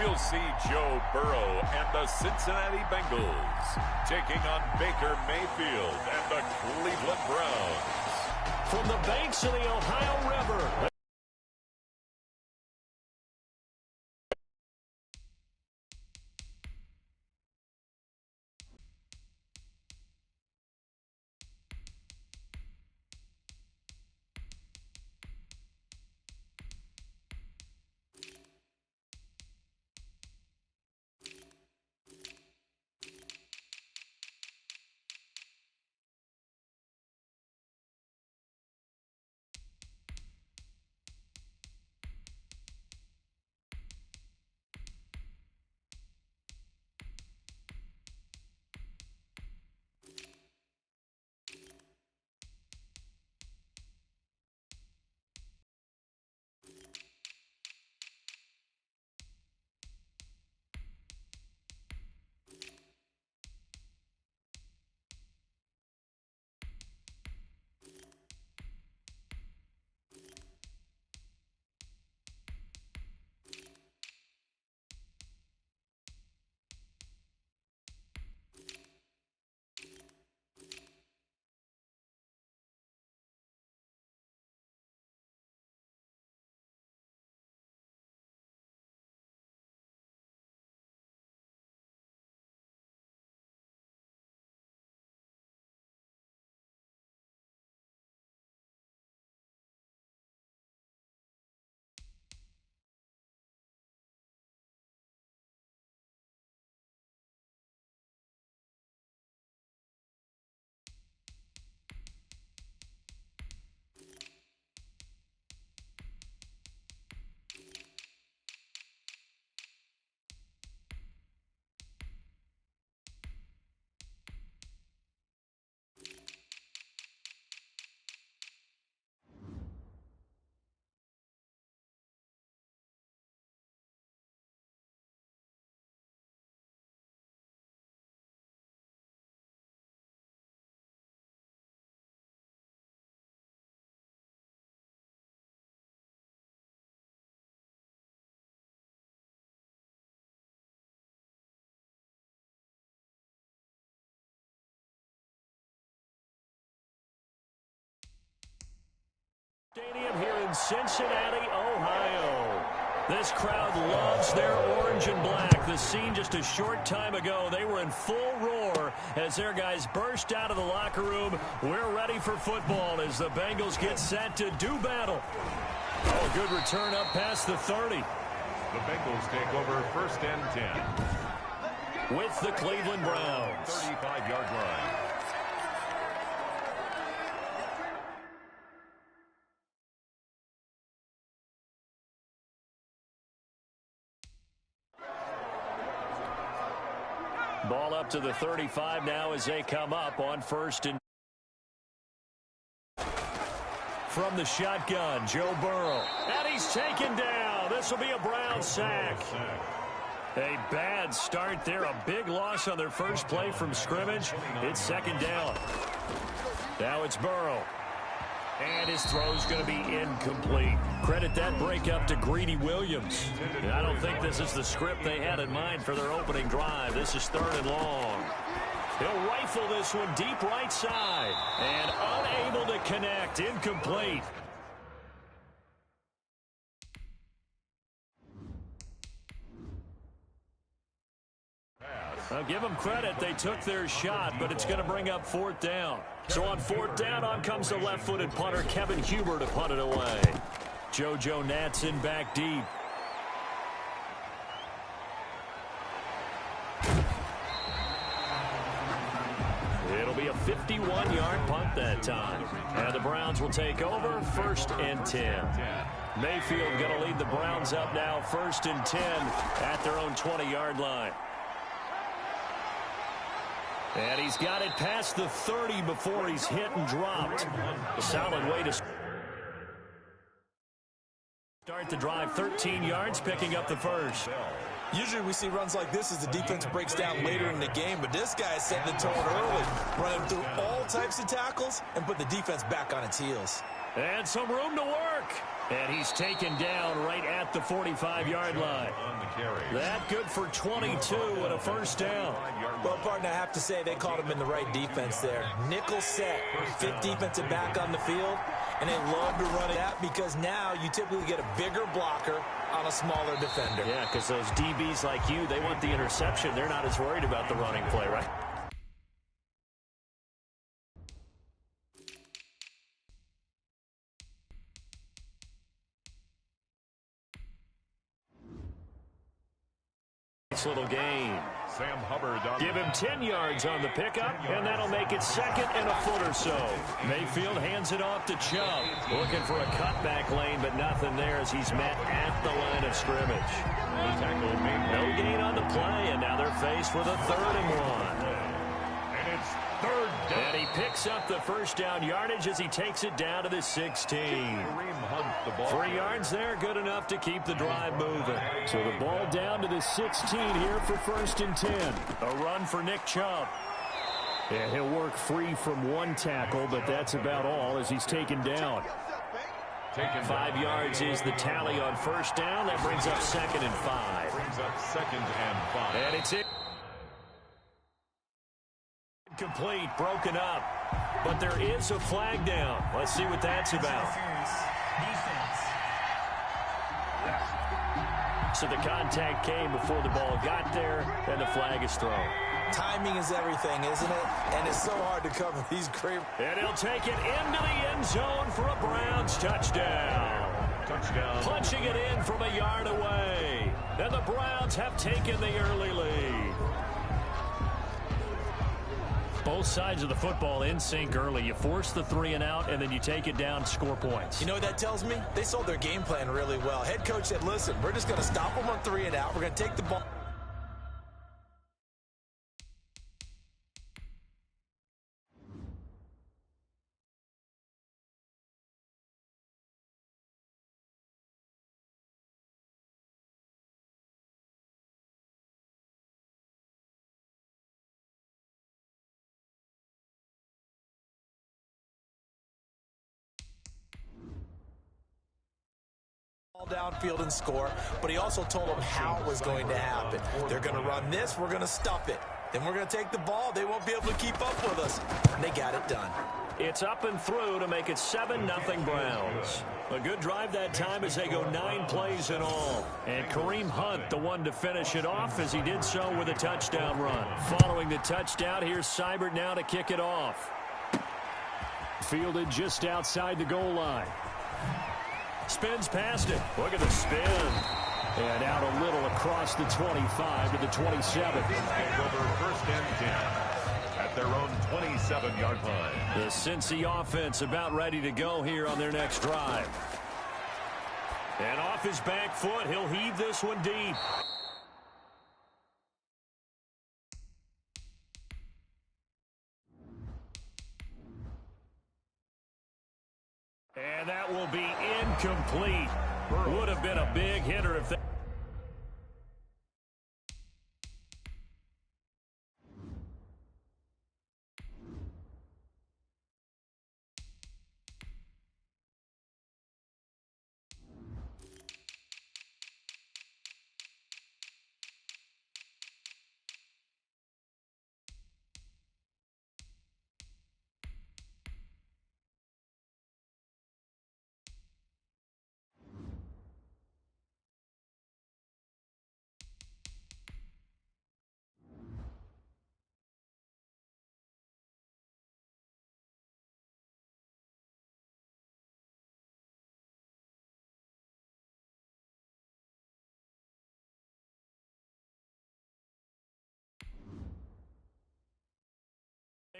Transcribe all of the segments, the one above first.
we'll see Joe Burrow and the Cincinnati Bengals taking on Baker Mayfield and the Cleveland Browns. From the banks of the Ohio River. Stadium here in Cincinnati, Ohio. This crowd loves their orange and black. The scene just a short time ago, they were in full roar as their guys burst out of the locker room. We're ready for football as the Bengals get set to do battle. Oh, good return up past the 30. The Bengals take over 1st and 10. With the Cleveland Browns. 35-yard line. Ball up to the 35 now as they come up on 1st and from the shotgun, Joe Burrow. And he's taken down. This will be a Brown sack. A bad start there. A big loss on their first play from scrimmage. It's 2nd down. Now it's Burrow. And his throw's going to be incomplete. Credit that breakup to Greedy Williams. And I don't think this is the script they had in mind for their opening drive. This is 3rd and long. He'll rifle this one deep right side. And unable to connect. Incomplete. I'll give them credit. They took their shot, but it's going to bring up 4th down. So on 4th down, on comes the left-footed punter, Kevin Huber, to punt it away. JoJo Natson back deep. It'll be a 51-yard punt that time. And the Browns will take over 1st and 10. Mayfield going to lead the Browns up now 1st and 10 at their own 20-yard line. And he's got it past the 30 before he's hit and dropped. A solid way to start the drive. 13 yards, picking up the first. Usually we see runs like this as the defense breaks down later in the game, but this guy is setting the tone early, running through all types of tackles and put the defense back on its heels. And some room to work. And he's taken down right at the 45-yard line. That good for 22 and a first down. Well, partner, I have to say they called him in the right defense there. Nickel set, fifth defensive back on the field, and they love to run it out because now you typically get a bigger blocker on a smaller defender. Yeah, because those DBs like you, they want the interception. They're not as worried about the running play, right? Nice little gain. Sam Hubbard. Give him 10 yards on the pickup, and that'll make it second and a foot or so. Mayfield hands it off to Chubb. Looking for a cutback lane, but nothing there as he's met at the line of scrimmage. No gain on the play, and now they're faced with a 3rd and 1. And it's 3rd down. And he picks up the first down yardage as he takes it down to the 16. 3 yards there, good enough to keep the drive moving. So the ball down to the 16 here for 1st and 10. A run for Nick Chubb. And he'll work free from one tackle, but that's about all as he's taken down. 5 yards is the tally on 1st down. That brings up 2nd and 5. And it's it. Complete, broken up. But there is a flag down. Let's see what that's about. So the contact came before the ball got there, and the flag is thrown. Timing is everything, isn't it? And it's so hard to cover these great. And he'll take it into the end zone for a Browns touchdown. Punching it in from a yard away. And the Browns have taken the early lead. Both sides of the football in sync early. You force the 3 and out, and then you take it down, score points. You know what that tells me? They sold their game plan really well. Head coach said, listen, we're just going to stop them on 3 and out. We're going to take the ball. Downfield and score, but he also told them how it was going to happen. They're going to run this, we're going to stuff it. Then we're going to take the ball, they won't be able to keep up with us. And they got it done. It's up and through to make it 7-0 Browns. A good drive that time as they go 9 plays in all. And Kareem Hunt, the one to finish it off as he did so with a touchdown run. Following the touchdown, here's Seibert now to kick it off. Fielded just outside the goal line. Spins past it. Look at the spin. And out a little across the 25 to the 27. Over 1st and 10 at their own 27-yard line. The Cincy offense about ready to go here on their next drive. And off his back foot, he'll heave this one deep. And that will be incomplete. Would have been a big hitter if that.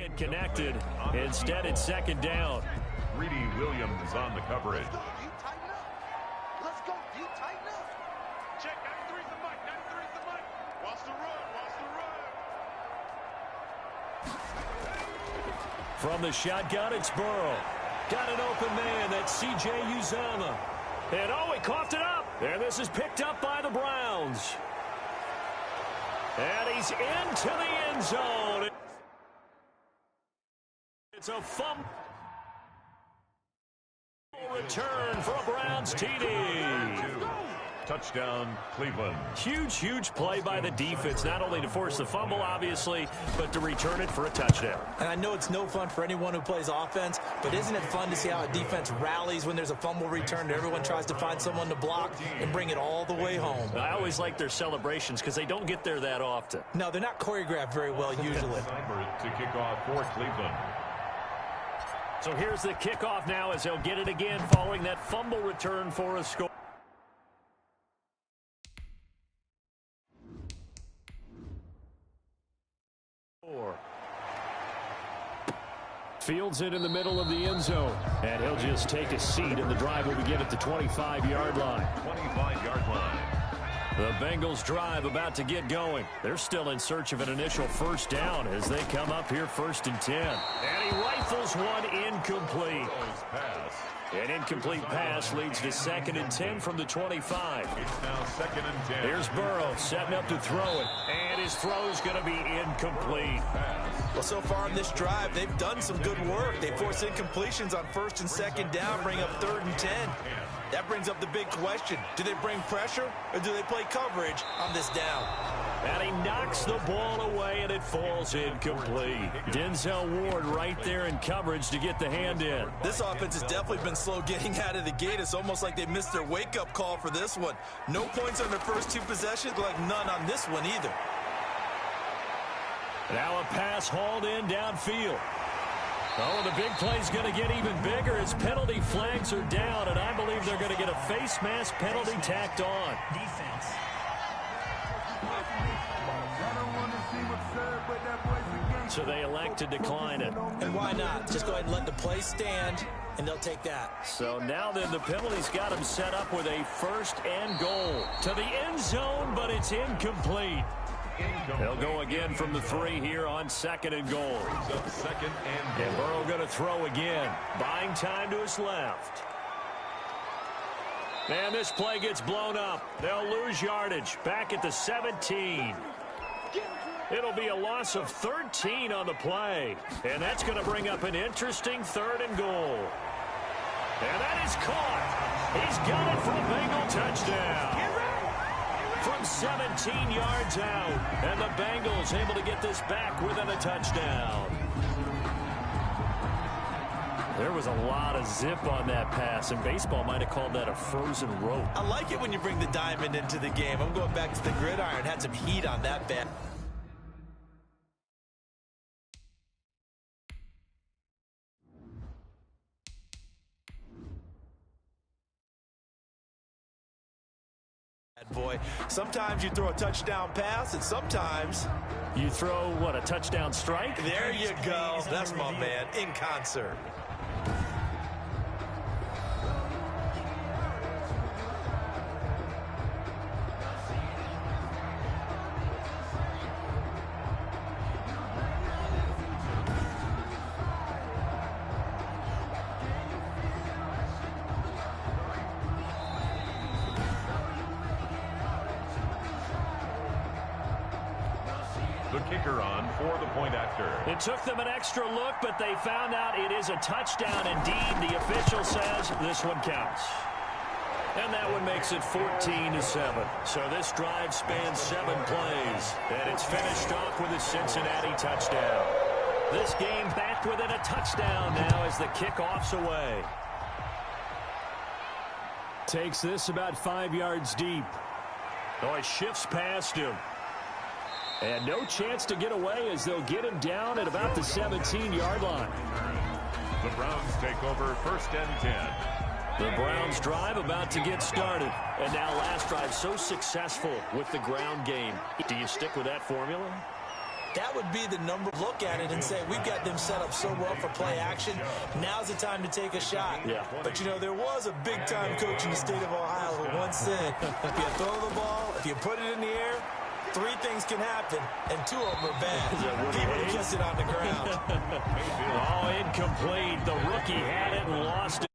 And connected. Instead, it's 2nd down. Greedy Williams on the coverage. Let's go. You tighten up. Check. 93's the mic. 93's the mic. Watch the run. Watch the run. From the shotgun, it's Burrow. Got an open man. That's C.J. Uzomah. And oh, he coughed it up. And this is picked up by the Browns. And he's into the end zone. It's a fumble return for a Browns TD. Touchdown, Cleveland. Huge play by the defense, not only to force the fumble, obviously, but to return it for a touchdown. And I know it's no fun for anyone who plays offense, but isn't it fun to see how a defense rallies when there's a fumble return and everyone tries to find someone to block and bring it all the way home? I always like their celebrations because they don't get there that often. No, they're not choreographed very well usually. To kick off for Cleveland. So here's the kickoff now as they'll get it again following that fumble return for a score. Fields it in the middle of the end zone. And he'll just take a seat, and the drive will begin at the 25-yard line. 25-yard line. The Bengals drive about to get going. They're still in search of an initial first down as they come up here 1st and 10. And he rifles one incomplete. An incomplete pass leads to 2nd and 10 from the 25. It's now 2nd and 10. Here's Burrow setting up to throw it. And his throw's going to be incomplete. Well, so far on this drive, they've done some good work. They force incompletions on 1st and 2nd down, bring up 3rd and 10. That brings up the big question. Do they bring pressure or do they play coverage on this down? And he knocks the ball away, and it falls incomplete. Denzel Ward right there in coverage to get the hand in. This offense has definitely been slow getting out of the gate. It's almost like they missed their wake-up call for this one. No points on their first 2 possessions, like none on this one either. Now a pass hauled in downfield. Oh, the big play's going to get even bigger as penalty flags are down, and I believe they're going to get a face mask penalty tacked on. Defense. So they elect to decline it. And why not? Just go ahead and let the play stand, and they'll take that. So now then the penalty's got them set up with a 1st and goal. To the end zone, but it's incomplete. They'll go again from the 3 here on 2nd and goal. And Burrow going to throw again. Buying time to his left. And this play gets blown up. They'll lose yardage back at the 17. It'll be a loss of 13 on the play. And that's going to bring up an interesting 3rd and goal. And that is caught. He's got it for a Bengal touchdown. From 17 yards out. And the Bengals able to get this back within a touchdown. There was a lot of zip on that pass, and baseball might have called that a frozen rope. I like it when you bring the diamond into the game. I'm going back to the gridiron. Had some heat on that bat. Boy, sometimes you throw a touchdown pass, and sometimes you throw, what, a touchdown strike? There you go. That's my man, in concert. The kicker on for the point after. It took them an extra look, but they found out it is a touchdown indeed. The official says this one counts. And that one makes it 14-7. So this drive spans 7 plays. And it's finished off with a Cincinnati touchdown. This game back within a touchdown now as the kickoff's away. Takes this about 5 yards deep. Oh, it shifts past him. And no chance to get away as they'll get him down at about the 17-yard line. The Browns take over 1st and 10. The Browns drive about to get started. And now last drive so successful with the ground game. Do you stick with that formula? That would be the number. Look at it and say, we've got them set up so well for play action. Now's the time to take a shot. Yeah. But, you know, there was a big-time coach in the state of Ohio who once said, if you throw the ball, if you put it in the air, 3 things can happen, and 2 of them are bad. He would have just it on the ground. Oh, incomplete. The rookie had it and lost it.